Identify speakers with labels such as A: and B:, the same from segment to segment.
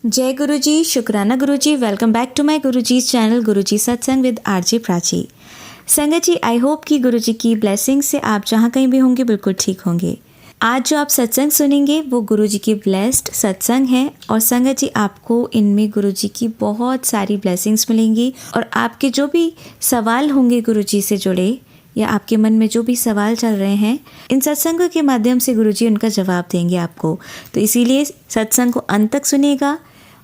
A: जय गुरुजी, शुक्राना Guruji. Welcome back to my Guruji's channel Guruji Satsang with RJ Prachi. संगत जी, आई होप कि गुरुजी की ब्लेसिंग से आप जहाँ कहीं भी होंगे बिल्कुल ठीक होंगे। आज जो आप सत्संग सुनेंगे वो गुरुजी की ब्लेस्ड सत्संग है और संगत जी आपको इनमें गुरुजी की बहुत सारी ब्लेसिंग्स मिलेंगी और आपके जो भी सवाल होंगे गुरुजी से जुड़े या आपके मन में जो भी सवाल चल रहे हैं, इन सत्संगों के माध्यम से गुरुजी उनका जवाब देंगे आपको। तो इसीलिए सत्संग को अंत तक सुनिएगा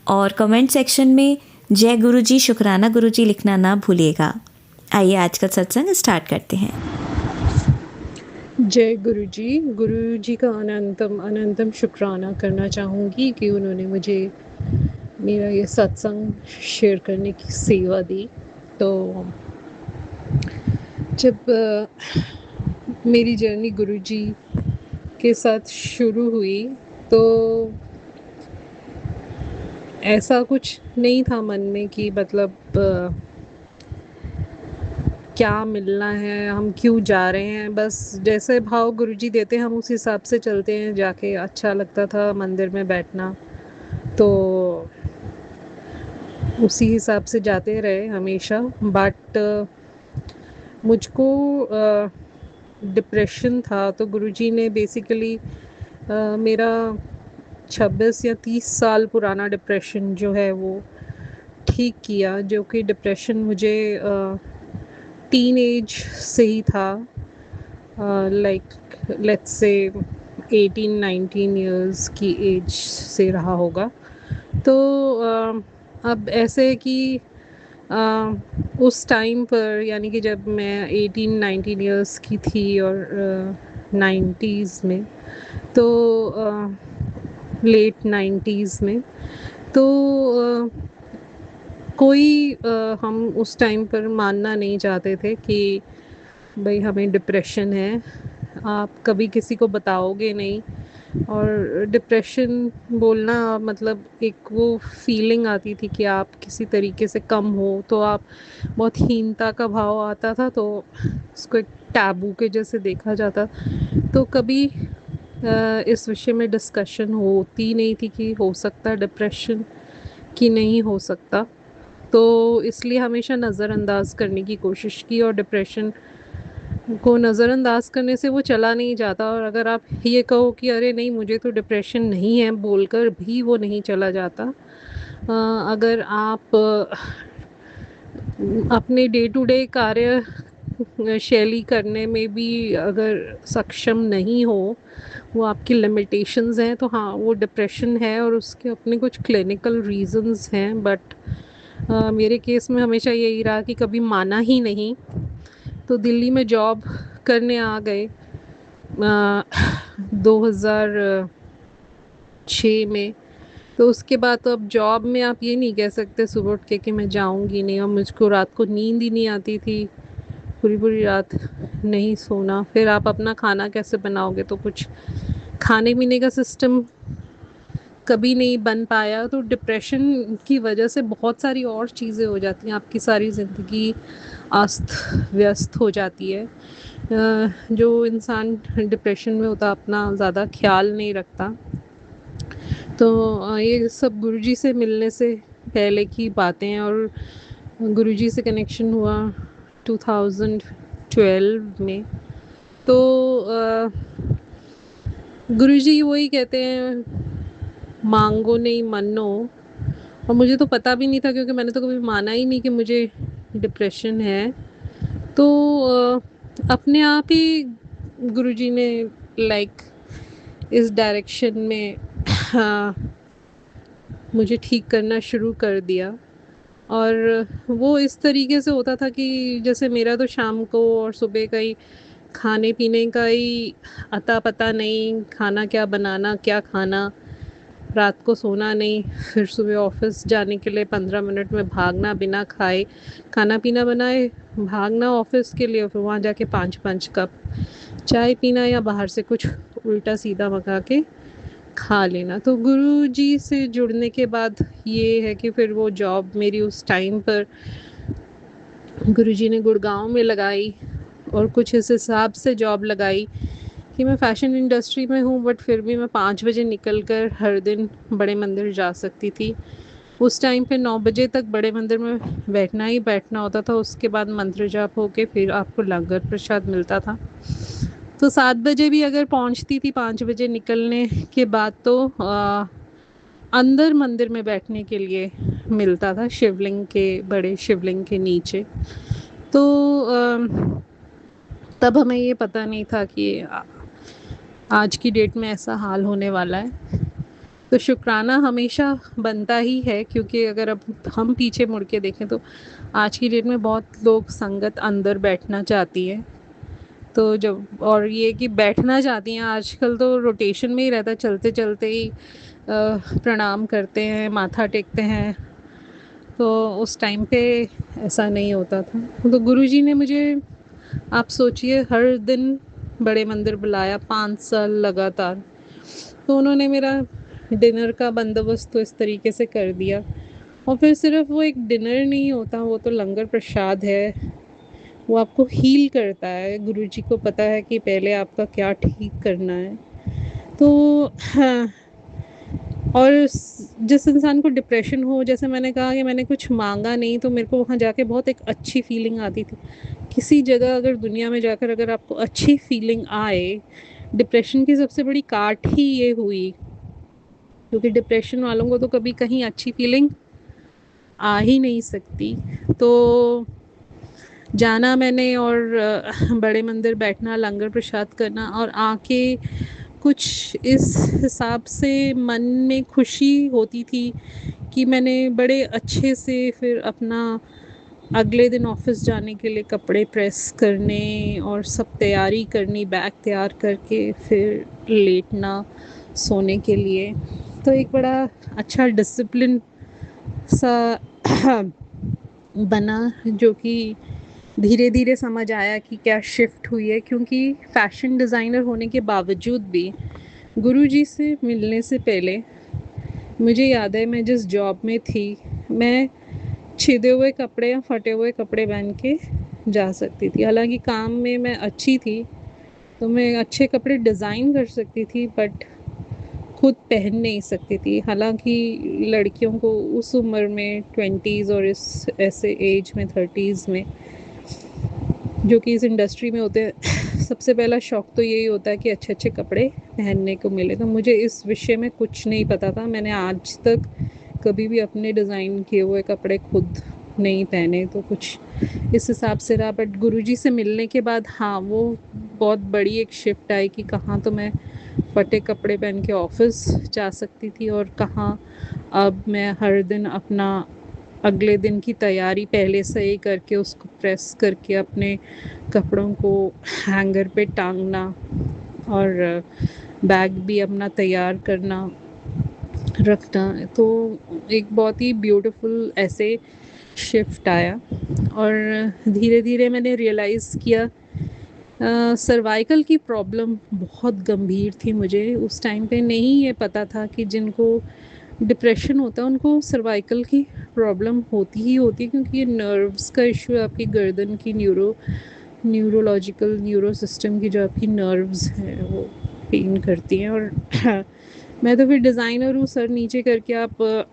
A: और कमेंट सेक्शन में जय गुरुजी, शुक्राना गुरुजी लिखना ना भूलिएगा। आइए आज का सत्संग स्टार्ट करते हैं।
B: जय गुरुजी का अनंतम शुक्राना करना चाहूँगी कि उन्होंने मुझे मेरा ये सत्संग शेयर करने की सेवा दी। तो जब मेरी जर्नी गुरुजी के साथ शुरू हुई तो ऐसा कुछ नहीं था मन में कि मतलब क्या मिलना है, हम क्यों जा रहे हैं। बस जैसे भाव गुरुजी देते हैं हम उस हिसाब से चलते हैं। जाके अच्छा लगता था मंदिर में बैठना, तो उसी हिसाब से जाते रहे हमेशा। बट मुझको डिप्रेशन था, तो गुरुजी ने बेसिकली मेरा 26 या 30 साल पुराना डिप्रेशन जो है वो ठीक किया, जो कि डिप्रेशन मुझे टीन एज से ही था, लाइक लेट्स से 18-19 इयर्स की एज से रहा होगा। तो अब ऐसे है कि उस टाइम पर, यानी कि जब मैं 18-19 इयर्स की थी और 90s में, तो लेट 90s में, तो कोई हम उस टाइम पर मानना नहीं चाहते थे कि भाई हमें डिप्रेशन है। आप कभी किसी को बताओगे नहीं, और डिप्रेशन बोलना मतलब एक वो फीलिंग आती थी कि आप किसी तरीके से कम हो, तो आप बहुत हीनता का भाव आता था, तो उसको एक टैबू के जैसे देखा जाता। तो कभी इस विषय में डिस्कशन होती नहीं थी कि हो सकता डिप्रेशन कि नहीं हो सकता। तो इसलिए हमेशा नज़रअंदाज करने की कोशिश की, और डिप्रेशन को नज़रअंदाज करने से वो चला नहीं जाता। और अगर आप ये कहो कि अरे नहीं मुझे तो डिप्रेशन नहीं है, बोलकर भी वो नहीं चला जाता। अगर आप अपने डे टू डे कार्य शैली करने में भी अगर सक्षम नहीं हो, वो आपकी लिमिटेशंस हैं, तो हाँ वो डिप्रेशन है और उसके अपने कुछ क्लिनिकल रीजंस हैं। बट मेरे केस में हमेशा यही रहा कि कभी माना ही नहीं। तो दिल्ली में जॉब करने आ गए 2006 में। तो उसके बाद तो अब जॉब में आप ये नहीं कह सकते सुबह उठ के कि मैं जाऊंगी नहीं, और मुझको रात को नींद ही नहीं आती थी, पूरी पूरी रात नहीं सोना। फिर आप अपना खाना कैसे बनाओगे, तो कुछ खाने पीने का सिस्टम कभी नहीं बन पाया। तो डिप्रेशन की वजह से बहुत सारी और चीज़ें हो जाती हैं, आपकी सारी ज़िंदगी अस्त व्यस्त हो जाती है। जो इंसान डिप्रेशन में होता अपना ज़्यादा ख्याल नहीं रखता। तो ये सब गुरुजी से मिलने से पहले की बातें हैं, और गुरुजी से कनेक्शन हुआ 2012 में। तो गुरुजी वही कहते हैं, मांगो नहीं मनो। और मुझे तो पता भी नहीं था, क्योंकि मैंने तो कभी माना ही नहीं कि मुझे डिप्रेशन है। तो अपने आप ही गुरुजी ने लाइक इस डायरेक्शन में मुझे ठीक करना शुरू कर दिया। और वो इस तरीके से होता था कि जैसे मेरा तो शाम को और सुबह का ही खाने पीने का ही अता पता नहीं, खाना क्या बनाना क्या खाना, रात को सोना नहीं, फिर सुबह ऑफिस जाने के लिए 15 मिनट में भागना बिना खाए, खाना पीना बनाए, भागना ऑफिस के लिए, फिर वहाँ जाके 5-5 कप चाय पीना या बाहर से कुछ उल्टा सीधा मंगा के खा लेना। तो गुरुजी से जुड़ने के बाद ये है कि फिर वो जॉब मेरी उस टाइम पर गुरुजी ने गुड़गांव में लगाई, और कुछ इस हिसाब से जॉब लगाई कि मैं फ़ैशन इंडस्ट्री में हूँ, बट फिर भी मैं 5 बजे निकल कर हर दिन बड़े मंदिर जा सकती थी। उस टाइम पे 9 बजे तक बड़े मंदिर में बैठना ही बैठना होता था, उसके बाद मंत्र जाप होके फिर आपको लंगर प्रसाद मिलता था। तो 7 बजे भी अगर पहुँचती थी 5 बजे निकलने के बाद, तो अंदर मंदिर में बैठने के लिए मिलता था, शिवलिंग के, बड़े शिवलिंग के नीचे। तो तब हमें ये पता नहीं था कि आज की डेट में ऐसा हाल होने वाला है। तो शुक्राना हमेशा बनता ही है, क्योंकि अगर अब हम पीछे मुड़ के देखें तो आज की डेट में बहुत लोग संगत अंदर बैठना चाहती है। तो जब, और ये कि बैठना चाहती हैं, आजकल तो रोटेशन में ही रहता है, चलते चलते ही प्रणाम करते हैं, माथा टेकते हैं। तो उस टाइम पे ऐसा नहीं होता था। तो गुरुजी ने मुझे, आप सोचिए, हर दिन बड़े मंदिर बुलाया 5 साल लगातार। तो उन्होंने मेरा डिनर का बंदोबस्त तो इस तरीके से कर दिया। और फिर सिर्फ वो एक डिनर नहीं होता, वो तो लंगर प्रसाद है, वो आपको हील करता है। गुरुजी को पता है कि पहले आपका क्या ठीक करना है। तो हाँ, और जिस इंसान को डिप्रेशन हो, जैसे मैंने कहा कि मैंने कुछ मांगा नहीं, तो मेरे को वहाँ जाके बहुत एक अच्छी फीलिंग आती थी। किसी जगह अगर दुनिया में जाकर अगर आपको अच्छी फीलिंग आए, डिप्रेशन की सबसे बड़ी काट ही ये हुई, क्योंकि डिप्रेशन वालों को तो कभी कहीं अच्छी फीलिंग आ ही नहीं सकती। तो जाना मैंने, और बड़े मंदिर बैठना, लंगर प्रसाद करना, और आके कुछ इस हिसाब से मन में खुशी होती थी कि मैंने बड़े अच्छे से फिर अपना अगले दिन ऑफिस जाने के लिए कपड़े प्रेस करने और सब तैयारी करनी, बैग तैयार करके फिर लेटना सोने के लिए। तो एक बड़ा अच्छा डिसिप्लिन सा बना, जो कि धीरे धीरे समझ आया कि क्या शिफ्ट हुई है। क्योंकि फैशन डिज़ाइनर होने के बावजूद भी गुरुजी से मिलने से पहले मुझे याद है, मैं जिस जॉब में थी, मैं छिदे हुए कपड़े या फटे हुए कपड़े पहन के जा सकती थी। हालांकि काम में मैं अच्छी थी, तो मैं अच्छे कपड़े डिज़ाइन कर सकती थी, बट खुद पहन नहीं सकती थी। हालांकि लड़कियों को उस उम्र में 20s और इस ऐसे एज में 30s में, जो कि इस इंडस्ट्री में होते हैं, सबसे पहला शौक़ तो यही होता है कि अच्छे अच्छे कपड़े पहनने को मिले। तो मुझे इस विषय में कुछ नहीं पता था। मैंने आज तक कभी भी अपने डिज़ाइन किए हुए कपड़े खुद नहीं पहने, तो कुछ इस हिसाब से रहा। बट गुरुजी से मिलने के बाद हाँ, वो बहुत बड़ी एक शिफ्ट आई कि कहाँ तो मैं फटे कपड़े पहन के ऑफिस जा सकती थी, और कहाँ अब मैं हर दिन अपना अगले दिन की तैयारी पहले से ही करके उसको प्रेस करके अपने कपड़ों को हैंगर पे टांगना, और बैग भी अपना तैयार करना, रखना। तो एक बहुत ही ब्यूटीफुल ऐसे शिफ्ट आया। और धीरे धीरे मैंने रियलाइज़ किया, सर्वाइकल की प्रॉब्लम बहुत गंभीर थी मुझे उस टाइम पे। नहीं ये पता था कि जिनको डिप्रेशन होता है उनको सर्वाइकल की प्रॉब्लम होती ही होती है, क्योंकि ये नर्व्स का इशू है। आपकी गर्दन की न्यूरोलॉजिकल न्यूरो सिस्टम की जो आपकी नर्व्स हैं वो पेन करती हैं। और मैं तो फिर डिज़ाइनर हूँ, सर नीचे करके आप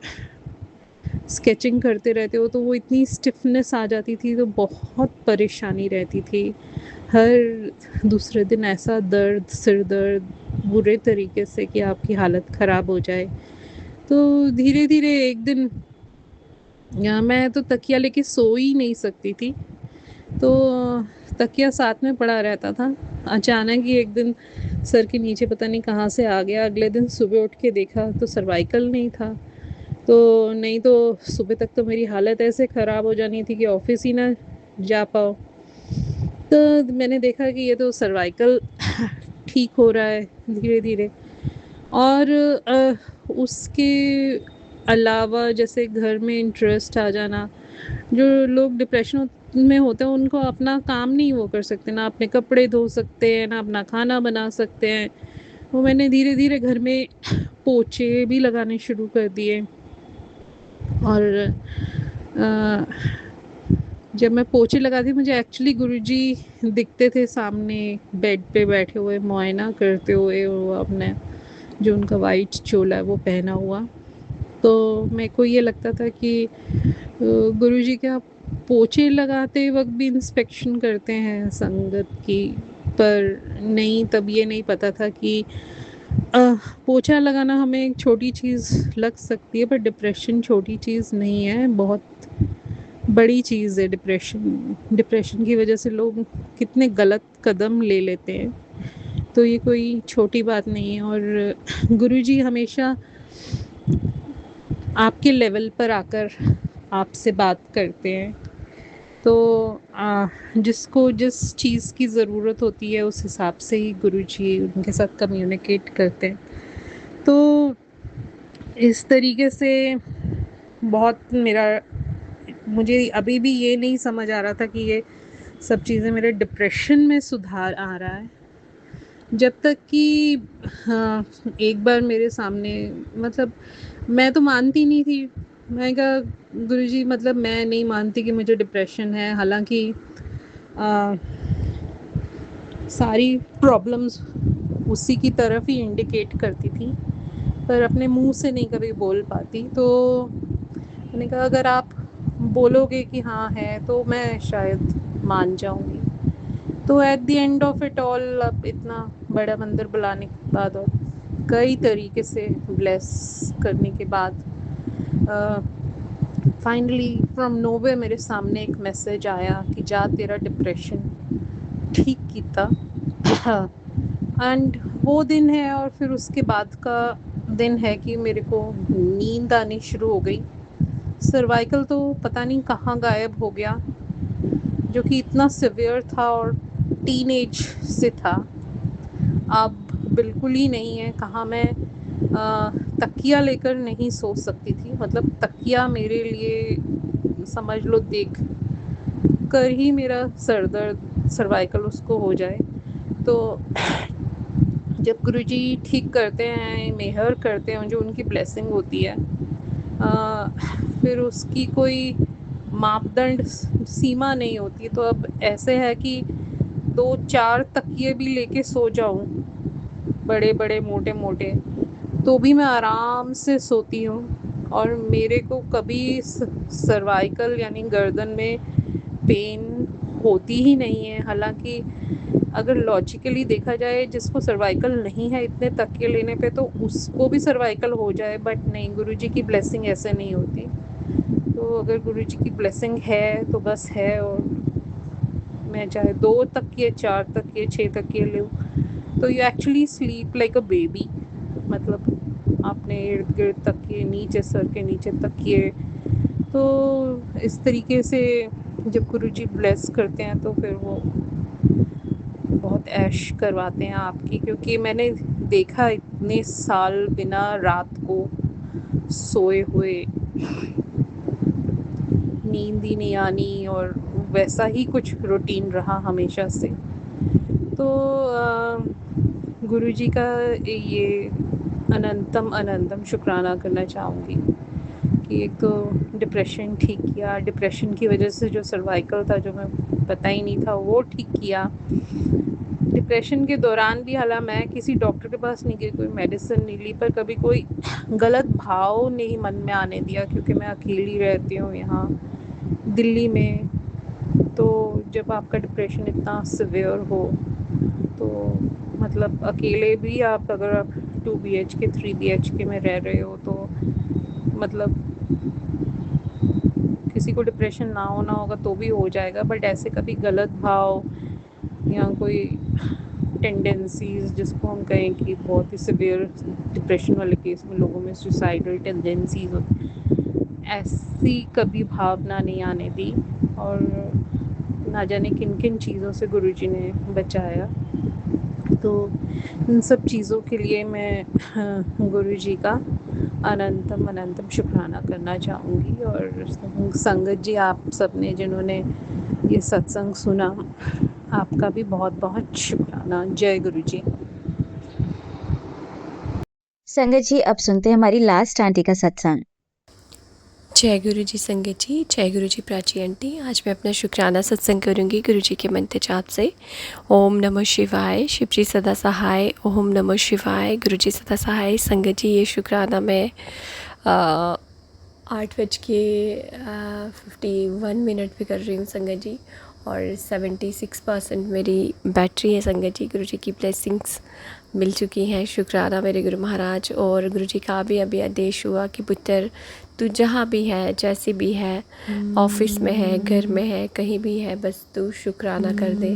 B: स्केचिंग करते रहते हो, तो वो इतनी स्टिफनेस आ जाती थी, तो बहुत परेशानी रहती थी। हर दूसरे दिन ऐसा दर्द, सिर दर्द बुरे तरीके से कि आपकी हालत ख़राब हो जाए। तो धीरे धीरे एक दिन मैं तो तकिया लेके सो ही नहीं सकती थी, तो तकिया साथ में पड़ा रहता था। अचानक ही एक दिन सर के नीचे पता नहीं कहाँ से आ गया। अगले दिन सुबह उठ के देखा तो सर्वाइकल नहीं था। तो नहीं तो सुबह तक तो मेरी हालत ऐसे ख़राब हो जानी थी कि ऑफिस ही ना जा पाओ। तो मैंने देखा कि ये तो सर्वाइकल ठीक हो रहा है धीरे धीरे। और उसके अलावा जैसे घर में इंटरेस्ट आ जाना, जो लोग डिप्रेशन में होते हैं उनको अपना काम नहीं वो कर सकते, ना अपने कपड़े धो सकते हैं, ना अपना खाना बना सकते हैं। वो मैंने धीरे धीरे घर में पोछे भी लगाने शुरू कर दिए, और जब मैं पोछे लगाती मुझे एक्चुअली गुरुजी दिखते थे सामने बेड पे बैठे हुए मुआयना करते हुए, वो अपने जो उनका वाइट चोला है वो पहना हुआ। तो मेरे को ये लगता था कि गुरुजी क्या पोछे लगाते वक्त भी इंस्पेक्शन करते हैं संगत की, पर नहीं, तब ये नहीं पता था कि पोछा लगाना हमें एक छोटी चीज़ लग सकती है, पर डिप्रेशन छोटी चीज़ नहीं है, बहुत बड़ी चीज़ है डिप्रेशन। डिप्रेशन की वजह से लोग कितने गलत कदम ले लेते हैं, तो ये कोई छोटी बात नहीं है। और गुरुजी हमेशा आपके लेवल पर आकर आपसे बात करते हैं, तो जिसको जिस चीज़ की ज़रूरत होती है उस हिसाब से ही गुरुजी उनके साथ कम्युनिकेट करते हैं। तो इस तरीके से बहुत मुझे अभी भी ये नहीं समझ आ रहा था कि ये सब चीज़ें मेरे डिप्रेशन में सुधार आ रहा है, जब तक कि हाँ, एक बार मेरे सामने, मतलब मैं तो मानती नहीं थी। मैं कहा गुरुजी, मतलब मैं नहीं मानती कि मुझे डिप्रेशन है, हालांकि सारी प्रॉब्लम्स उसी की तरफ ही इंडिकेट करती थी, पर अपने मुंह से नहीं कभी बोल पाती। तो मैंने कहा अगर आप बोलोगे कि हाँ है तो मैं शायद मान जाऊंगी। तो at the end of it all, अब इतना बड़ा मंदिर बुलाने के बाद और कई तरीके से ब्लेस करने के बाद फाइनली फ्रॉम नोवे मेरे सामने एक मैसेज आया कि जा तेरा डिप्रेशन ठीक कीता। हाँ, एंड वो दिन है, और फिर उसके बाद का दिन है कि मेरे को नींद आनी शुरू हो गई। सर्वाइकल तो पता नहीं कहाँ गायब हो गया, जो कि इतना सिवियर था और टीनेज से था, अब बिल्कुल ही नहीं है। कहाँ मैं तकिया लेकर नहीं सो सकती थी, मतलब तकिया मेरे लिए समझ लो देख कर ही मेरा सर दर्द सर्वाइकल उसको हो जाए। तो जब गुरुजी ठीक करते हैं, मेहर करते हैं, जो उनकी ब्लेसिंग होती है, फिर उसकी कोई मापदंड सीमा नहीं होती। तो अब ऐसे है कि 2-4 तकिए भी लेके सो जाऊं, बड़े बड़े मोटे मोटे, तो भी मैं आराम से सोती हूँ, और मेरे को कभी सर्वाइकल यानी गर्दन में पेन होती ही नहीं है। हालांकि अगर लॉजिकली देखा जाए, जिसको सर्वाइकल नहीं है इतने तकिए लेने पे तो उसको भी सर्वाइकल हो जाए, बट नहीं, गुरुजी की ब्लेसिंग ऐसे नहीं होती। तो अगर गुरुजी की ब्लेसिंग है तो बस है, और मैं चाहे 2 तकिए, 4 तकिए, 6 तकिए लूँ, तो you actually sleep like a baby. मतलब अपने इर्द गिर्द तकिए, नीचे सर के नीचे तकिए। तो इस तरीके से जब गुरुजी ब्लेस करते हैं तो फिर वो बहुत ऐश करवाते हैं आपकी, क्योंकि मैंने देखा इतने साल बिना रात को सोए हुए, नींद ही नहीं आनी, और वैसा ही कुछ रूटीन रहा हमेशा से। तो गुरुजी का ये अनंतम अनंतम शुक्राना करना चाहूँगी कि एक तो डिप्रेशन ठीक किया, डिप्रेशन की वजह से जो सर्वाइकल था, जो मैं पता ही नहीं था, वो ठीक किया। डिप्रेशन के दौरान भी हालांकि मैं किसी डॉक्टर के पास नहीं गई, कोई मेडिसिन नहीं ली, पर कभी कोई गलत भाव नहीं मन में आने दिया, क्योंकि मैं अकेली रहती हूँ यहाँ दिल्ली में। तो जब आपका डिप्रेशन इतना सिवियर हो, तो मतलब अकेले भी आप, अगर आप 2 BHK 3 BHK में रह रहे हो, तो मतलब किसी को डिप्रेशन ना होगा तो भी हो जाएगा, बट ऐसे कभी गलत भाव या कोई टेंडेंसीज, जिसको हम कहें कि बहुत ही सिवियर डिप्रेशन वाले केस में लोगों में सुसाइडल टेंडेंसीज होती, ऐसी कभी भावना नहीं आने दी। और ना जाने किन किन चीज़ों से गुरुजी ने बचाया। तो इन सब चीज़ों के लिए मैं गुरुजी का अनंतम अनंतम शुक्राना करना चाहूँगी। और संगत जी, आप सब ने जिन्होंने ये सत्संग सुना, आपका भी बहुत बहुत शुक्राना। जय गुरु जी।
A: संगत जी, अब सुनते हैं हमारी लास्ट आंटी का सत्संग।
C: जय गुरु जी संगत जी, जय गुरु जी प्राची आंटी। आज मैं अपना शुक्राना सत्संग करूंगी गुरु जी के मंत्र जाप से। ओम नमः शिवाय, शिव जी सदा सहाय। ओम नमः शिवाय, गुरु जी सदा सहाय। संगत जी, ये शुक्राना मैं 8:51 पे कर रही हूँ संगत जी, और 76% मेरी बैटरी है संगत जी। गुरु जी की ब्लेसिंग्स मिल चुकी हैं। शुक्राना मेरे गुरु महाराज। और गुरु जी का भी अभी आदेश हुआ कि पुत्र तू जहाँ भी है, जैसे भी है, ऑफिस में है, घर में है, कहीं भी है, बस तू शुक्राना कर दे।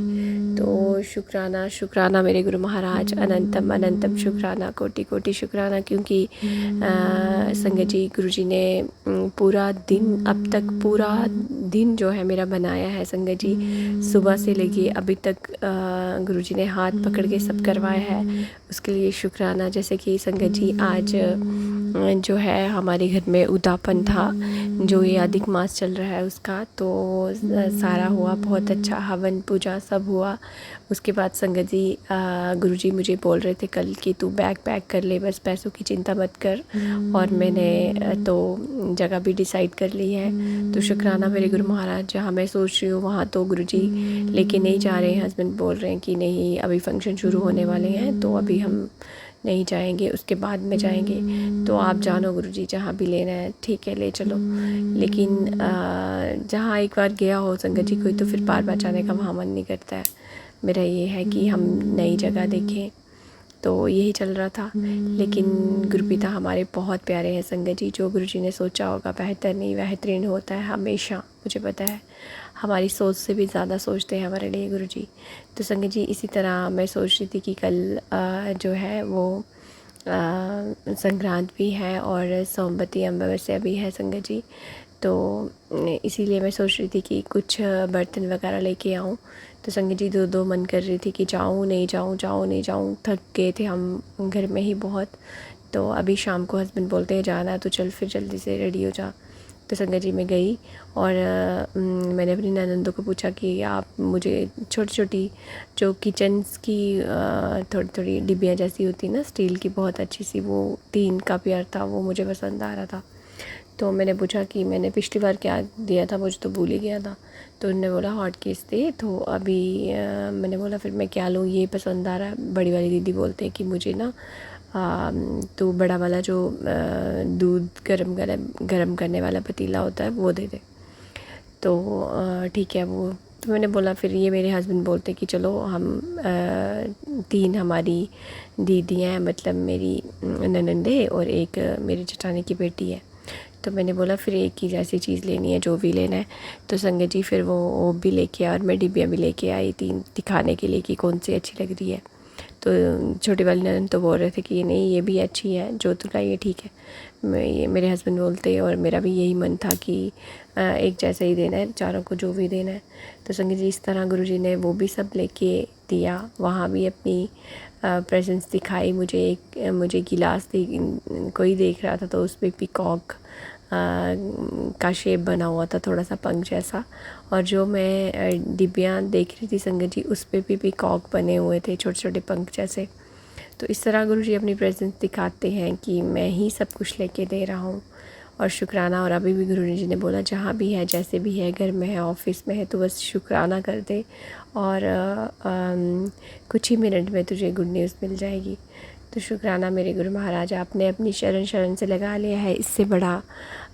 C: तो शुक्राना शुक्राना मेरे गुरु महाराज, अनंतम अनंतम शुक्राना, कोटि कोटि शुक्राना। क्योंकि संगत जी, गुरु जी ने पूरा दिन, अब तक पूरा दिन जो है मेरा बनाया है संगत जी। सुबह से लेके अभी तक गुरु जी ने हाथ पकड़ के सब करवाया है, उसके लिए शुक्राना। जैसे कि संगत जी, आज जो है हमारे घर में उदापन था, जो ये अधिक मास चल रहा है उसका, तो सारा हुआ, बहुत अच्छा हवन पूजा सब हुआ। उसके बाद संगत जी, गुरु जी मुझे बोल रहे थे कल कि तू बैग पैक कर ले, बस पैसों की चिंता मत कर। और मैंने तो जगह भी डिसाइड कर ली है। तो शुक्राना मेरे गुरु महाराज, जहाँ मैं सोच रही हूँ वहाँ तो गुरु जी लेके नहीं जा रहे हैं। हस्बैंड बोल रहे हैं कि नहीं, अभी फंक्शन शुरू होने वाले हैं तो अभी हम नहीं जाएंगे, उसके बाद में जाएंगे। तो आप जानो गुरु जी, जहाँ भी लेना है ठीक है ले चलो। लेकिन जहाँ एक बार गया हो संगत जी कोई, तो फिर बार बार जाने का वहाँ मन नहीं करता है। मेरा ये है कि हम नई जगह देखें, तो यही चल रहा था। लेकिन गुरुपिता हमारे बहुत प्यारे हैं संगत जी। जो गुरु जी ने सोचा होगा बेहतर नहीं बेहतरीन होता है हमेशा, मुझे पता है। हमारी सोच से भी ज़्यादा सोचते हैं हमारे लिए गुरु जी। तो संगत जी, इसी तरह मैं सोच रही थी कि कल जो है वो संक्रांत भी है और सोमवती अमावस्या भी है संगत जी। तो इसीलिए मैं सोच रही थी कि कुछ बर्तन वगैरह लेके आऊँ। तो संगत जी, दो मन कर रही थी कि जाऊँ नहीं जाऊँ, जाऊँ नहीं जाऊँ। थक गए थे हम घर में ही बहुत। तो अभी शाम को हस्बैंड बोलते हैं जाना है तो चल फिर जल्दी से रेडी हो जा। तो संगत जी मैं गई और मैंने अपनी ननंदों को पूछा कि आप मुझे छोटी छोटी जो किचन्स की थोड़ी थोड़ी डिब्बियाँ जैसी होती ना स्टील की, बहुत अच्छी सी, वो 3 का पेयर था, वो मुझे पसंद आ रहा था। तो मैंने पूछा कि मैंने पिछली बार क्या दिया था, मुझे तो भूल ही गया था। तो उन्होंने बोला हॉट केस दे। तो अभी मैंने बोला फिर मैं क्या लूँ, ये पसंद आ रहा है। बड़ी वाली दीदी बोलते हैं कि मुझे ना तो बड़ा वाला जो दूध गरम करने वाला पतीला होता है वो दे दे। तो ठीक है वो। तो मैंने बोला, फिर ये मेरे हस्बैंड बोलते कि चलो हम 3 हमारी दीदी हैं, मतलब मेरी ननंदे और एक मेरी जेठानी की बेटी है। तो मैंने बोला फिर एक ही जैसी चीज़ लेनी है, जो भी लेना है। तो संगत जी फिर वो भी लेके आया और मैं डिब्बियाँ भी लेके आई 3, दिखाने के लिए कि कौन सी अच्छी लग रही है। तो छोटी वाली ननद तो बोल रहे थे कि नहीं ये भी अच्छी है, जो तू लाई है ठीक है। ये मेरे हस्बैंड बोलते, और मेरा भी यही मन था कि एक जैसा ही देना है चारों को, जो भी देना है। तो संगत जी, इस तरह गुरुजी ने वो भी सब लेके दिया। वहाँ भी अपनी प्रेजेंस दिखाई। मुझे गिलास कोई देख रहा था तो उस पर पीकॉक का शेप बना हुआ था, थोड़ा सा पंख जैसा। और जो मैं डिब्बियाँ देख रही थी संगत जी, उस पर भी पीकॉक बने हुए थे, छोटे छोटे पंख जैसे। तो इस तरह गुरुजी अपनी प्रेजेंस दिखाते हैं कि मैं ही सब कुछ लेके दे रहा हूँ। और शुक्राना। और अभी भी गुरुजी ने बोला जहाँ भी है, जैसे भी है, घर में है, ऑफिस में है, तो बस शुक्राना कर दे और कुछ ही मिनट में तुझे गुड न्यूज़ मिल जाएगी। तो शुक्राना मेरे गुरु महाराज, आपने अपनी शरण से लगा लिया है। इससे बड़ा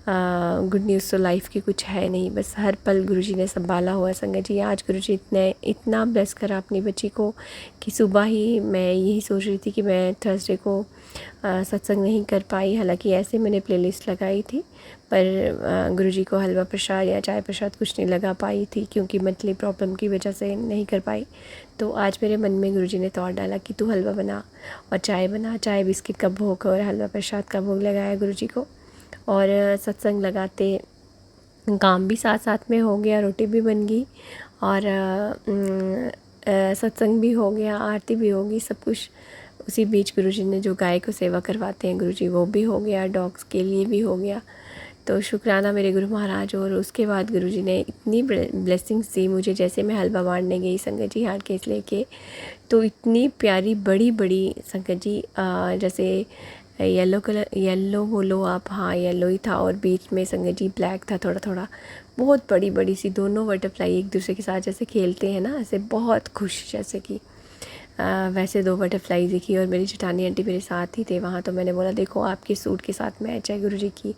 C: गुड न्यूज़ तो लाइफ की कुछ है नहीं। बस हर पल गुरुजी ने संभाला हुआ है संगत जी। आज गुरुजी इतना ब्लेस करा अपनी बच्ची को कि सुबह ही मैं यही सोच रही थी कि मैं थर्सडे को सत्संग नहीं कर पाई। हालांकि ऐसे मैंने प्लेलिस्ट लगाई थी, पर गुरुजी को हलवा प्रसाद या चाय प्रसाद कुछ नहीं लगा पाई थी, क्योंकि मंथली प्रॉब्लम की वजह से नहीं कर पाई। तो आज मेरे मन में गुरुजी ने थॉट डाला कि तू हलवा बना और चाय बना। चाय बिस्किट का भोग और हलवा प्रसाद का भोग लगाया गुरुजी को। और सत्संग लगाते काम भी साथ साथ में हो गया, रोटी भी बन गई और सत्संग भी हो गया, आरती भी होगी, सब कुछ उसी बीच। गुरुजी ने जो गाय को सेवा करवाते हैं गुरुजी, वो भी हो गया, डॉग्स के लिए भी हो गया। तो शुक्राना मेरे गुरु महाराज। और उसके बाद गुरुजी ने इतनी ब्लेसिंग्स दी मुझे। जैसे मैं हलवा बांटने गई संगत जी हार केस लेके, तो इतनी प्यारी बड़ी बड़ी संगत जी, जैसे येलो कलर, येलो बोलो आप, हाँ येलो ही था, और बीच में संगत जी ब्लैक था थोड़ा थोड़ा। बहुत बड़ी बड़ी सी दोनों बटरफ्लाई एक दूसरे के साथ जैसे खेलते हैं ना, ऐसे बहुत खुश, जैसे कि वैसे 2 बटरफ्लाई दिखी। और मेरी जेठानी आंटी मेरे साथ ही थे वहाँ, तो मैंने बोला देखो आपके सूट के साथ मैच है, गुरुजी की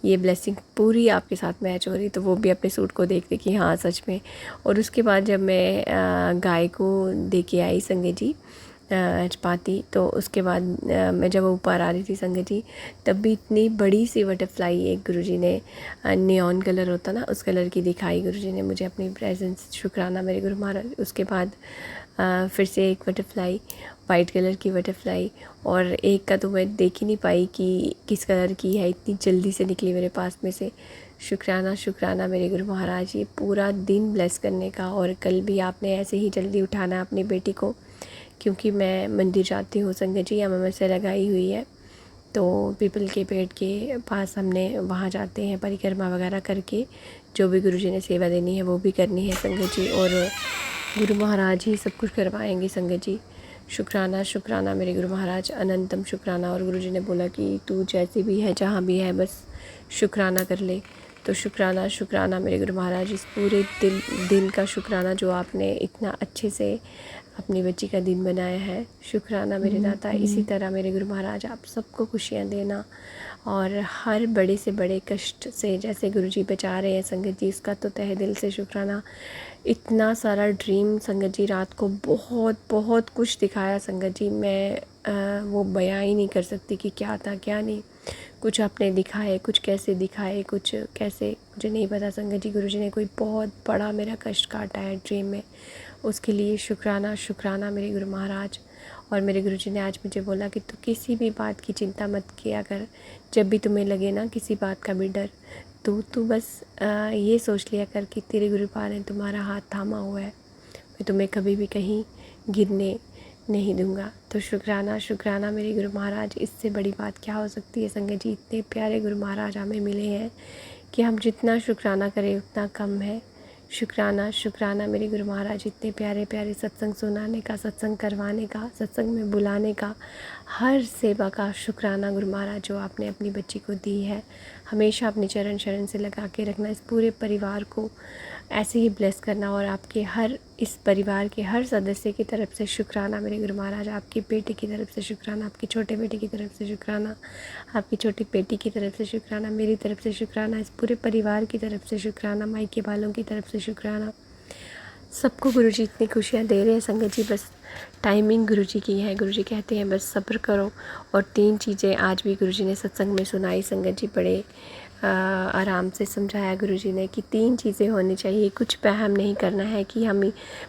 C: ये ब्लेसिंग पूरी आपके साथ मैच हो रही। तो वो भी अपने सूट को देखते कि हाँ सच में। और उसके बाद जब मैं गाय को दे के आई संगत जी चपाती, तो उसके बाद मैं जब ऊपर आ रही थी संगत जी, तब भी इतनी बड़ी सी बटरफ्लाई एक गुरुजी ने नियॉन कलर होता ना, उस कलर की दिखाई गुरुजी ने मुझे अपनी प्रेजेंस। शुक्राना मेरे गुरु महाराज। उसके बाद फिर से एक बटरफ्लाई, वाइट कलर की बटरफ्लाई, और एक का तो मैं देख ही नहीं पाई कि किस कलर की है, इतनी जल्दी से निकली मेरे पास में से। शुक्राना शुक्राना मेरे गुरु महाराज, ये पूरा दिन ब्लेस करने का। और कल भी आपने ऐसे ही जल्दी उठाना अपनी बेटी को, क्योंकि मैं मंदिर जाती हूँ संगत जी, अमावस्या लगाई हुई है, तो पीपल के पेड़ के पास हमने वहाँ जाते हैं परिक्रमा वगैरह करके, जो भी गुरुजी ने सेवा देनी है वो भी करनी है संगत जी, और गुरु महाराज ही सब कुछ करवाएंगे संगत जी। शुक्राना शुक्राना मेरे गुरु महाराज, अनंतम शुक्राना। और गुरुजी ने बोला कि तू जैसी भी है, जहाँ भी है, बस शुक्राना कर ले। तो शुक्राना शुक्राना मेरे गुरु महाराज, इस पूरे दिन का शुक्राना जो आपने इतना अच्छे से अपनी बच्ची का दिन बनाया है। शुक्राना मेरे दाता। इसी तरह मेरे गुरु महाराज आप सबको खुशियाँ देना, और हर बड़े से बड़े कष्ट से जैसे गुरुजी बचा रहे हैं संगत जी, इसका तो तहे दिल से शुक्राना। इतना सारा ड्रीम संगत जी, रात को बहुत बहुत कुछ दिखाया संगत जी, मैं वो बयां ही नहीं कर सकती कि क्या था क्या नहीं। कुछ आपने दिखाए, कुछ कैसे दिखाए, कुछ कैसे, मुझे नहीं पता संगत जी। गुरुजी ने कोई बहुत बड़ा मेरा कष्ट काटा है ड्रीम में, उसके लिए शुक्राना शुक्राना मेरे गुरु महाराज। और मेरे गुरुजी ने आज मुझे बोला कि तू किसी भी बात की चिंता मत किया कर, जब भी तुम्हें लगे ना किसी बात का भी डर, तू बस ये सोच लिया कर कि तेरे गुरुपाल ने तुम्हारा हाथ थामा हुआ है, मैं तुम्हें कभी भी कहीं गिरने नहीं दूंगा। तो शुक्राना शुक्राना मेरे गुरु महाराज, इससे बड़ी बात क्या हो सकती है संगत जी। इतने प्यारे गुरु महाराज हमें मिले हैं कि हम जितना शुक्राना करें उतना कम है। शुक्राना शुक्राना मेरे गुरु महाराज, इतने प्यारे प्यारे सत्संग सुनाने का, सत्संग करवाने का, सत्संग में बुलाने का, हर सेवा का शुक्राना गुरु महाराज जो आपने अपनी बच्ची को दी है। हमेशा अपने चरण शरण से लगा के रखना, इस पूरे परिवार को ऐसे ही ब्लेस करना, और आपके हर इस परिवार के हर सदस्य की तरफ से शुक्राना मेरे गुरु महाराज। आपके बेटे की तरफ से शुक्राना, आपके छोटे बेटे की तरफ से शुक्राना, आपकी छोटी बेटी की तरफ से शुक्राना, मेरी तरफ से शुक्राना, इस पूरे परिवार की तरफ से शुक्राना, मायके वालों की तरफ से शुक्राना। सबको गुरुजी इतनी खुशियाँ दे रहे हैं संगत जी, बस टाइमिंग गुरुजी की है। गुरुजी कहते हैं बस सब्र करो। और 3 चीज़ें आज भी गुरुजी ने सत्संग में सुनाई संगत जी, बड़े आराम से समझाया गुरुजी ने कि 3 चीज़ें होनी चाहिए। कुछ वहम नहीं करना है कि हम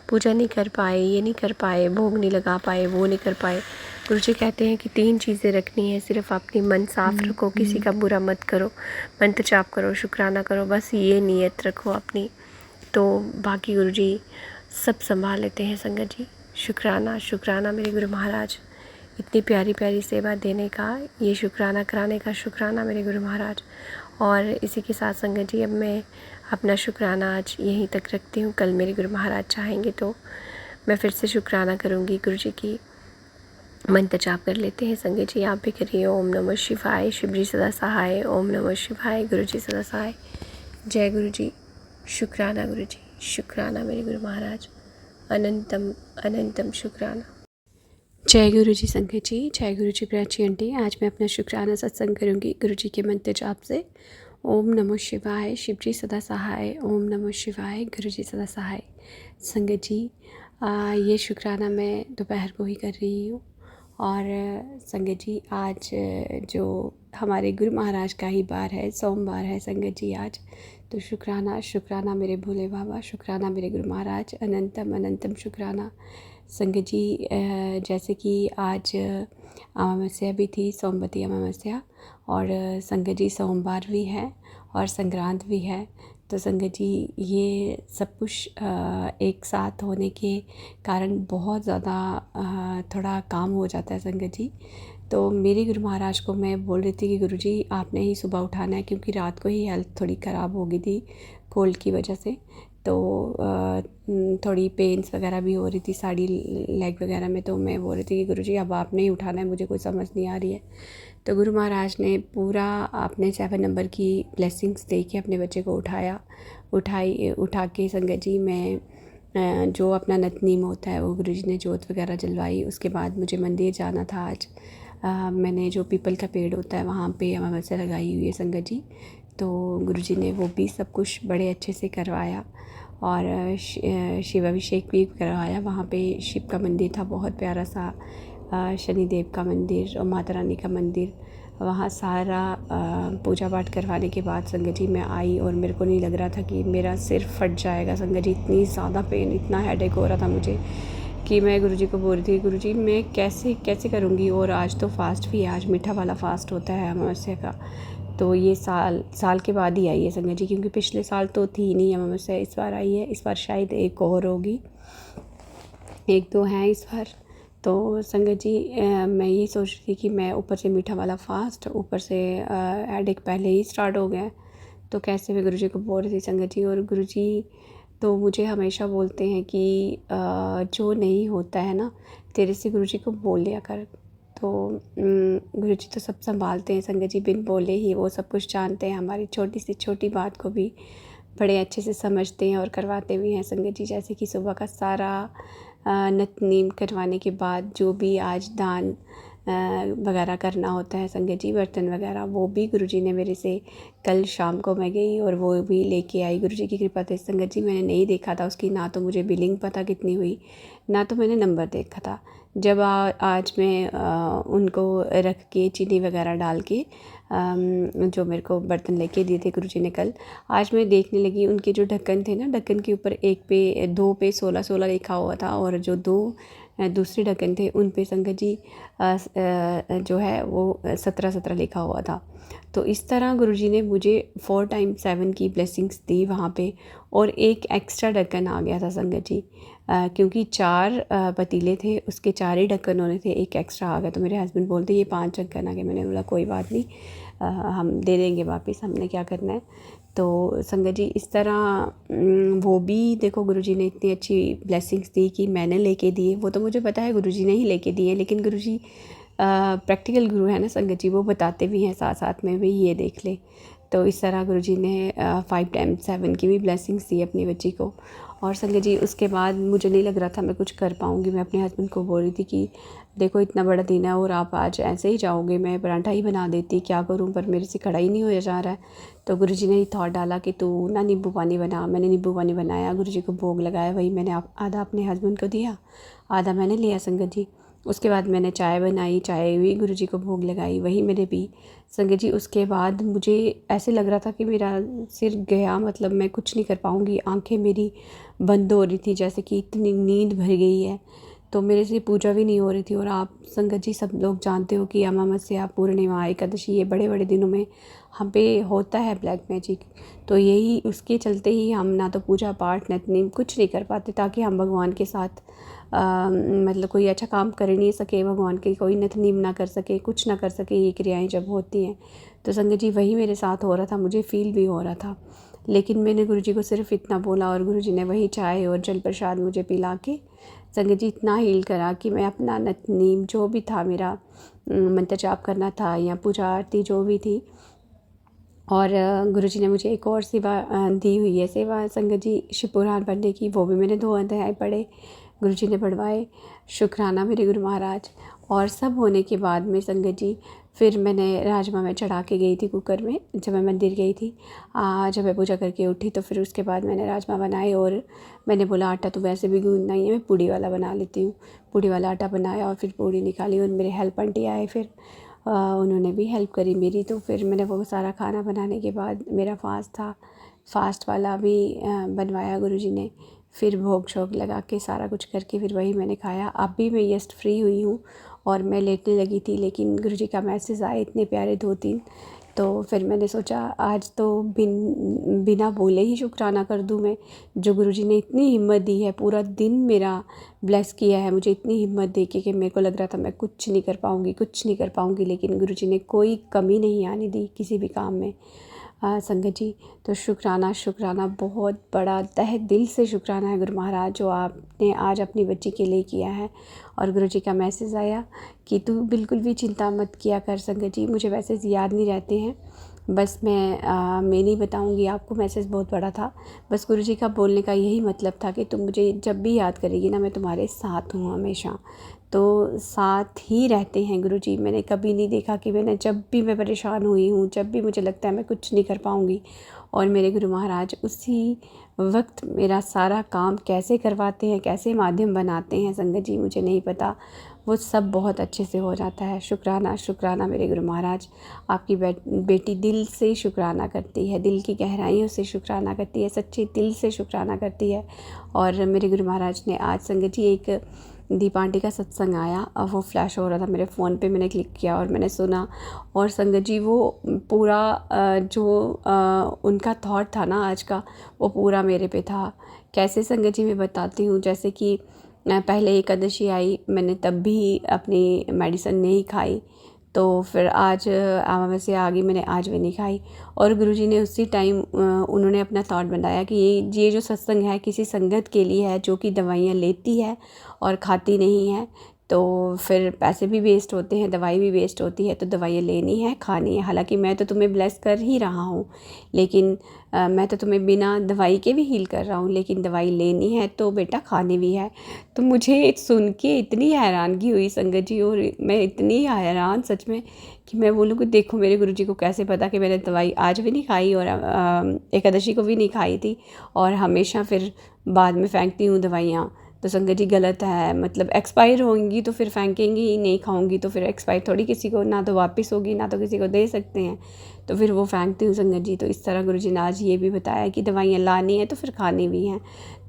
C: पूजा नहीं कर पाए, ये नहीं कर पाए, भोग नहीं लगा पाए, वो नहीं कर पाए। गुरुजी कहते हैं कि 3 चीज़ें रखनी है, सिर्फ अपनी मन साफ रखो, किसी का बुरा मत करो, मंत्र जाप करो, शुक्राना करो, बस ये नियत रखो अपनी, तो बाकी गुरुजी सब संभाल लेते हैं संगत जी। शुक्राना शुक्राना मेरे गुरु महाराज, इतनी प्यारी प्यारी सेवा देने का, ये शुक्राना कराने का शुक्राना मेरे गुरु महाराज। और इसी के साथ संगत जी अब मैं अपना शुक्राना आज यहीं तक रखती हूँ। कल मेरे गुरु महाराज चाहेंगे तो मैं फिर से शुक्राना करूँगी। गुरुजी की मंत्र जाप कर लेते हैं संगत जी, आप भी करिए। ओम नमः शिवाय, शिव जी सदा सहाय। ओम नमः शिवाय, गुरु जी सदा सहाय। जय गुरु जी। शुक्राना गुरु जी, शुक्राना मेरे गुरु महाराज, अनंतम अनंतम शुक्राना।
D: जय गुरु जी संगत जी, जय गुरु जी प्राची आंटी। आज मैं अपना शुक्राना सत्संग करूंगी गुरु जी के मंत्र जाप से। ओम नमः शिवाय, शिव जी सदा सहाय। ओम नमः शिवाय, गुरु जी सदा सहाय। संगत जी ये शुक्राना मैं दोपहर को ही कर रही हूँ। और संगत जी आज जो हमारे गुरु महाराज का ही बार है, सोमवार है संगत जी आज, तो शुक्राना शुक्राना मेरे भोले बाबा, शुक्राना मेरे गुरु महाराज, अनंतम अनंतम शुक्राना। संगत जी जैसे कि आज अमावस्या भी थी, सोमवती अमावस्या, और संगत जी सोमवार भी है और संक्रांत भी है, तो संगत जी ये सब कुछ एक साथ होने के कारण बहुत ज़्यादा थोड़ा काम हो जाता है संगत जी। तो मेरे गुरु महाराज को मैं बोल रही थी कि गुरुजी आपने ही सुबह उठाना है, क्योंकि रात को ही हेल्थ थोड़ी ख़राब हो गई थी कोल्ड की वजह से। तो थोड़ी पेन्स वगैरह भी हो रही थी साड़ी लेग वगैरह में। तो मैं बोल रही थी कि गुरुजी अब आपने ही उठाना है, मुझे कोई समझ नहीं आ रही है। तो गुरु महाराज ने पूरा अपने 7 नंबर की ब्लेसिंग्स दे के अपने बच्चे को उठा के संगत जी मैं जो अपना नतनीम होता है वो गुरुजी ने जोत वगैरह जलवाई। उसके बाद मुझे मंदिर जाना था आज। मैंने जो पीपल का पेड़ होता है वहाँ पे अमावस्या लगाई हुई है संगत जी। तो गुरुजी ने वो भी सब कुछ बड़े अच्छे से करवाया और शिवाभिषेक भी करवाया। वहाँ पे शिव का मंदिर था बहुत प्यारा सा, शनिदेव का मंदिर और माता रानी का मंदिर। वहाँ सारा पूजा पाठ करवाने के बाद संगत जी मैं आई और मेरे को नहीं लग रहा था कि मेरा सिर फट जाएगा संगत जी। इतनी ज़्यादा पेन, इतना हेडेक हो रहा था मुझे कि मैं गुरुजी को बोल रही थी गुरुजी मैं कैसे करूँगी। और आज तो फास्ट भी है, आज मीठा वाला फास्ट होता है अमावस्या का। तो ये साल के बाद ही आई है संगत जी, क्योंकि पिछले साल तो थी नहीं अमावस्या, इस बार आई है। इस बार शायद एक और होगी, 1-2 हैं इस बार। तो संगत जी मैं यही सोच रही थी कि मैं ऊपर से मीठा वाला फास्ट, ऊपर से हेडेक पहले ही स्टार्ट हो गया, तो कैसे मैं गुरुजी को बोल रही थी संगत जी। और गुरुजी तो मुझे हमेशा बोलते हैं कि जो नहीं होता है ना तेरे से गुरुजी को बोल लिया कर। तो गुरुजी तो सब संभालते हैं संगत जी, बिन बोले ही वो सब कुछ जानते हैं, हमारी छोटी से छोटी बात को भी बड़े अच्छे से समझते हैं और करवाते भी हैं संगत जी। जैसे कि सुबह का सारा नित्य-नेम करवाने के बाद जो भी आज दान वगैरह करना होता है संगत जी, बर्तन वगैरह, वो भी गुरुजी ने मेरे से कल शाम को मैं गई और वो भी लेके आई। गुरुजी की कृपा से संगत जी मैंने नहीं देखा था उसकी, ना तो मुझे बिलिंग पता कितनी हुई, ना तो मैंने नंबर देखा था। जब आज मैं उनको रख के चीनी वगैरह डाल के जो मेरे को बर्तन लेके दिए थे गुरुजी ने कल, आज मैं देखने लगी उनके जो ढक्कन थे ना, ढक्कन के ऊपर 2 पे 16-16 लिखा हुआ था और जो 2 दूसरे ढक्कन थे उन पे संगत जी जो है वो 17-17 लिखा हुआ था। तो इस तरह गुरुजी ने मुझे 4 टाइम 7 की ब्लेसिंग्स दी वहाँ पे। और एक एक्स्ट्रा ढक्कन आ गया था संगत जी, क्योंकि 4 पतीले थे, उसके 4 ही ढक्कन होने थे, एक एक्स्ट्रा आ गया। तो मेरे हस्बैंड बोलते ये 5 ढक्कन आ गए। मैंने बोला कोई बात नहीं, हम दे देंगे वापस, हमने क्या करना है। तो संगत जी इस तरह वो भी देखो गुरुजी ने इतनी अच्छी ब्लेसिंग्स दी कि मैंने लेके दिए, वो तो मुझे पता है गुरुजी ने ही लेके दिए, लेकिन गुरुजी प्रैक्टिकल गुरु है ना संगत जी, वो बताते भी हैं साथ साथ में भी, ये देख ले। तो इस तरह गुरुजी ने 5 टाइम 7 की भी ब्लेसिंग्स दी अपनी बच्ची को। और संगत जी उसके बाद मुझे नहीं लग रहा था मैं कुछ कर पाऊँगी। मैं अपने हस्बैंड को बोल रही थी कि देखो इतना बड़ा दिन है और आप आज ऐसे ही जाओगे, मैं पराठा ही बना देती, क्या करूं, पर मेरे से खड़ा ही नहीं हो जा रहा है। तो गुरुजी ने ही थॉट डाला कि तू ना नींबू पानी बना। मैंने नींबू पानी बनाया, गुरुजी को भोग लगाया, वही मैंने आधा अपने हस्बैंड को दिया, आधा मैंने लिया संगत जी। उसके बाद मैंने चाय बनाई, चाय भी गुरुजी को भोग लगाई, वही मैंने पी संगत जी। उसके बाद मुझे ऐसे लग रहा था कि मेरा सिर गया, मतलब मैं कुछ नहीं कर पाऊँगी, आँखें मेरी बंद हो रही थी, जैसे कि इतनी नींद भर गई है। तो मेरे से पूजा भी नहीं हो रही थी। और आप संगत जी सब लोग जानते हो कि अमावस्या, पूर्णिमा, एकादशी, ये बड़े बड़े दिनों में हम पे होता है ब्लैक मैजिक। तो यही उसके चलते ही हम ना तो पूजा पाठ नित्य-नेम कुछ नहीं कर पाते, ताकि हम भगवान के साथ मतलब कोई अच्छा काम कर नहीं सके, भगवान के कोई नित्य-नेम ना कर सके, कुछ ना कर सके, ये क्रियाएं जब होती हैं। तो संगत जी वही मेरे साथ हो रहा था, मुझे फील भी हो रहा था। लेकिन मैंने गुरुजी को सिर्फ इतना बोला और गुरुजी ने वही चाय और जल प्रसाद मुझे पिला के संगत जी इतना हील करा कि मैं अपना नित्य-नेम जो भी था, मेरा मंत्र जाप करना था या पूजा आरती जो भी थी। और गुरुजी ने मुझे एक और सेवा दी हुई है, सेवा संगत जी शिव पुराण पढ़ने की, वो भी मैंने 2 अध्याय पढ़े, गुरुजी ने पढ़वाए, शुक्राना मेरे गुरु महाराज। और सब होने के बाद में संगत जी फिर मैंने राजमा में चढ़ा के गई थी कुकर में, जब मैं मंदिर गई थी। जब मैं पूजा करके उठी तो फिर उसके बाद मैंने राजमा बनाए और मैंने बोला आटा तो वैसे भी गूंदना ही है, मैं पूड़ी वाला बना लेती हूँ। पूड़ी वाला आटा बनाया और फिर पूड़ी निकाली और मेरे हेल्प आंटी आए, फिर उन्होंने भी हेल्प करी मेरी। तो फिर मैंने वो सारा खाना बनाने के बाद, मेरा फास्ट था, फास्ट वाला भी बनवाया गुरुजी ने, फिर भोग शोग लगा के सारा कुछ करके फिर वही मैंने खाया। अब भी मैं जस्ट फ्री हुई हूँ और मैं लेटने लगी थी, लेकिन गुरुजी का मैसेज आए इतने प्यारे 2-3, तो फिर मैंने सोचा आज तो बिना बोले ही शुक्राना कर दूँ मैं, जो गुरुजी ने इतनी हिम्मत दी है, पूरा दिन मेरा ब्लेस किया है मुझे इतनी हिम्मत दे के कि मेरे को लग रहा था मैं कुछ नहीं कर पाऊँगी, लेकिन गुरुजी ने कोई कमी नहीं आने दी किसी भी काम में। संगत जी। तो शुक्राना शुक्राना, बहुत बड़ा तहे दिल से शुक्राना है गुरु महाराज जो आपने आज अपनी बच्ची के लिए किया है। और गुरु जी का मैसेज आया कि तू बिल्कुल भी चिंता मत किया कर संगत जी। मुझे मैसेज याद नहीं रहते हैं, बस मैं नहीं बताऊंगी आपको, मैसेज बहुत बड़ा था। बस गुरु जी का बोलने का यही मतलब था कि तुम मुझे जब भी याद करेगी ना, मैं तुम्हारे साथ हूँ हमेशा। तो साथ ही रहते हैं गुरु जी। मैंने कभी नहीं देखा कि मैंने जब भी मैं परेशान हुई हूँ, जब भी मुझे लगता है मैं कुछ नहीं कर पाऊँगी, और मेरे गुरु महाराज उसी वक्त मेरा सारा काम कैसे करवाते हैं, कैसे माध्यम बनाते हैं संगत जी, मुझे नहीं पता। वो सब बहुत अच्छे से हो जाता है। शुक्राना शुक्राना मेरे गुरु महाराज। आपकी बेटी दिल से शुक्राना करती है, दिल की गहराइयों से शुक्राना करती है, सच्चे दिल से शुक्राना करती है। और मेरे गुरु महाराज ने आज संगत जी एक दीप आंटी का सत्संग आया और वो फ्लैश हो रहा था मेरे फ़ोन पे, मैंने क्लिक किया और मैंने सुना। और संगत जी वो पूरा जो उनका थॉट था ना आज का, वो पूरा मेरे पे था। कैसे संगत जी मैं बताती हूँ। जैसे कि पहले एकादशी आई, मैंने तब भी अपनी मेडिसिन नहीं खाई, तो फिर आज अमावस्या आ गई, मैंने आज भी नहीं खाई। और गुरुजी ने उसी टाइम उन्होंने अपना थॉट बनाया कि ये जो सत्संग है किसी संगत के लिए है जो कि दवाइयाँ लेती है और खाती नहीं है, तो फिर पैसे भी वेस्ट होते हैं, दवाई भी वेस्ट होती है, तो दवाइयाँ लेनी है, खानी है। हालांकि मैं तो तुम्हें ब्लेस कर ही रहा हूँ, लेकिन मैं तो तुम्हें बिना दवाई के भी हील कर रहा हूँ, लेकिन दवाई लेनी है तो बेटा खानी भी है। तो मुझे सुन के इतनी हैरानगी हुई संगत जी, और मैं इतनी हैरान सच में कि मैं बोलूँ कि देखो मेरे गुरुजी को कैसे पता कि मैंने दवाई आज भी नहीं खाई और एकादशी को भी नहीं खाई थी, और हमेशा फिर बाद में फेंकती हूँ दवाइयाँ। तो संगत जी गलत है, मतलब एक्सपायर होंगी तो फिर फेंकेंगी, नहीं खाऊंगी तो फिर एक्सपायर थोड़ी किसी को ना तो वापस होगी ना तो किसी को दे सकते हैं, तो फिर वो फेंकती हूँ संगत जी। तो इस तरह गुरुजी ने आज ये भी बताया कि दवाइयाँ लानी है तो फिर खानी भी हैं।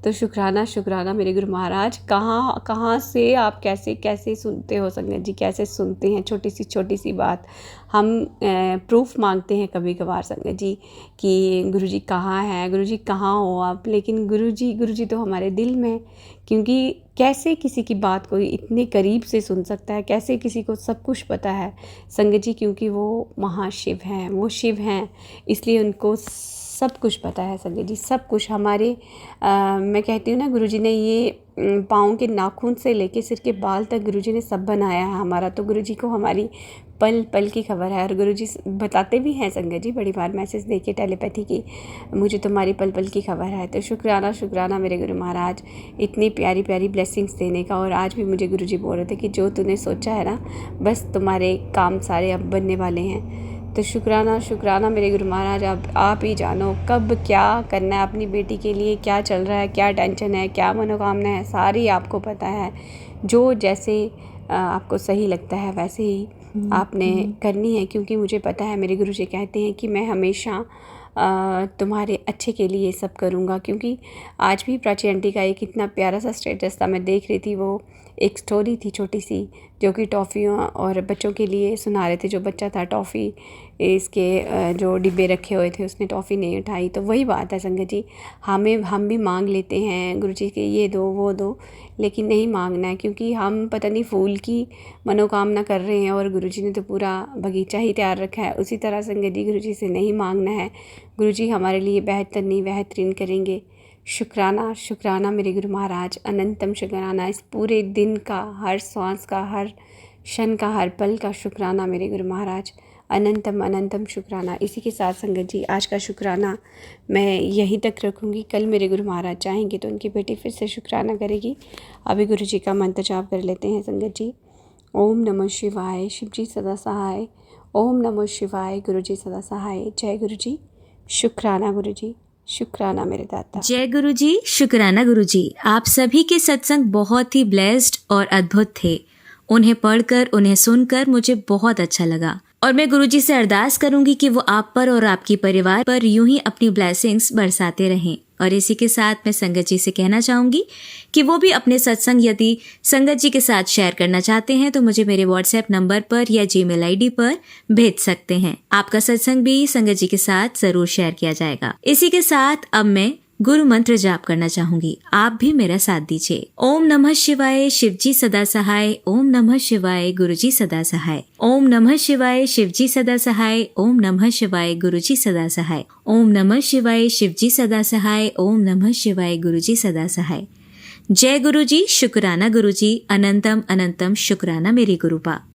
D: तो शुक्राना शुक्राना मेरे गुरु महाराज। कहाँ से आप कैसे कैसे सुनते हो संगत जी, कैसे सुनते हैं छोटी सी बात। हम प्रूफ मांगते हैं कभी कभार संगत जी कि गुरुजी कहाँ हैं, गुरुजी कहाँ हो आप, लेकिन गुरुजी तो हमारे दिल में। क्योंकि कैसे किसी की बात कोई इतने करीब से सुन सकता है, कैसे किसी को सब कुछ पता है संगत जी, क्योंकि वो महाशिव हैं, वो शिव हैं, इसलिए उनको सब कुछ पता है संगत जी, सब कुछ। हमारे मैं कहती हूँ ना, गुरुजी ने ये पाँव के नाखून से लेके सिर के बाल तक गुरुजी ने सब बनाया है हमारा। तो गुरुजी को हमारी पल पल की खबर है, और गुरुजी बताते भी हैं संगत जी बड़ी बार मैसेज देके टेलीपैथी की, मुझे तुम्हारी पल पल की खबर है। तो शुक्राना शुक्राना मेरे गुरु महाराज इतनी प्यारी प्यारी ब्लेसिंग्स देने का। और आज भी मुझे गुरुजी बोल रहे थे कि जो तूने सोचा है ना, बस तुम्हारे काम सारे अब बनने वाले हैं। तो शुक्राना शुक्राना मेरे गुरु महाराज। आप ही जानो कब क्या करना है अपनी बेटी के लिए, क्या चल रहा है, क्या टेंशन है, क्या मनोकामना है, सारी आपको पता है। जो जैसे आपको सही लगता है वैसे ही आपने करनी है, क्योंकि मुझे पता है मेरे गुरु जी कहते हैं कि मैं हमेशा तुम्हारे अच्छे के लिए सब करूँगा। क्योंकि आज भी प्राची आंटी का एक इतना प्यारा सा स्टेटस था, मैं देख रही थी, वो एक स्टोरी थी छोटी सी जो कि टॉफ़ियों और बच्चों के लिए सुना रहे थे। जो बच्चा था टॉफ़ी इसके जो डिब्बे रखे हुए थे उसने टॉफ़ी नहीं उठाई। तो वही बात है संगत जी, हम भी मांग लेते हैं गुरु जी के ये दो वो दो, लेकिन नहीं मांगना है, क्योंकि हम पता नहीं फूल की मनोकामना कर रहे हैं और गुरु जी ने तो पूरा बगीचा ही तैयार रखा है। उसी तरह संगत जी गुरु जी से नहीं मांगना है, गुरु जी हमारे लिए बेहतर नहीं बेहतरीन करेंगे। शुक्राना शुक्राना मेरे गुरु महाराज, अनंतम शुक्राना इस पूरे दिन का, हर सांस का, हर क्षण का, हर पल का शुक्राना मेरे गुरु महाराज, अनंतम अनंतम शुक्राना। इसी के साथ संगत जी आज का शुक्राना मैं यहीं तक रखूँगी। कल मेरे गुरु महाराज चाहेंगे तो उनकी बेटी फिर से शुक्राना करेगी। अभी गुरु जी का मंत्र जाप कर लेते हैं संगत जी। ओम नमः शिवाय, शिव जी सदा सहाय। ओम नमः शिवाय, गुरु जी सदा सहाय। जय गुरु जी, शुक्राना गुरु जी, शुक्राना मेरे दाता।
A: जय गुरु जी, शुक्राना गुरु जी। आप सभी के सत्संग बहुत ही ब्लेस्ड और अद्भुत थे। उन्हें पढ़कर, उन्हें सुनकर मुझे बहुत अच्छा लगा, और मैं गुरु जी से अरदास करूंगी कि वो आप पर और आपके परिवार पर यूं ही अपनी ब्लेसिंग्स बरसाते रहें। और इसी के साथ मैं संगत जी से कहना चाहूंगी कि वो भी अपने सत्संग यदि संगत जी के साथ शेयर करना चाहते हैं तो मुझे मेरे व्हाट्सएप नंबर पर या जीमेल आईडी पर भेज सकते हैं। आपका सत्संग भी संगत जी के साथ जरूर शेयर किया जाएगा। इसी के साथ अब मैं गुरु मंत्र जाप करना चाहूंगी, आप भी मेरा साथ दीजिए। ओम नमः शिवाय, शिवजी सदा सहाय। ओम नमः शिवाय, गुरुजी सदा सहाय। ओम नमः शिवाय, शिवजी सदा सहाय। ओम नमः शिवाय, गुरुजी सदा सहाय। ओम नमः शिवाय, शिवजी सदा सहाय। ओम नमः शिवाय, गुरुजी सदा सहाय। जय गुरुजी, शुक्राना गुरुजी, अनंतम अनंतम शुक्राना मेरे गुरुपा।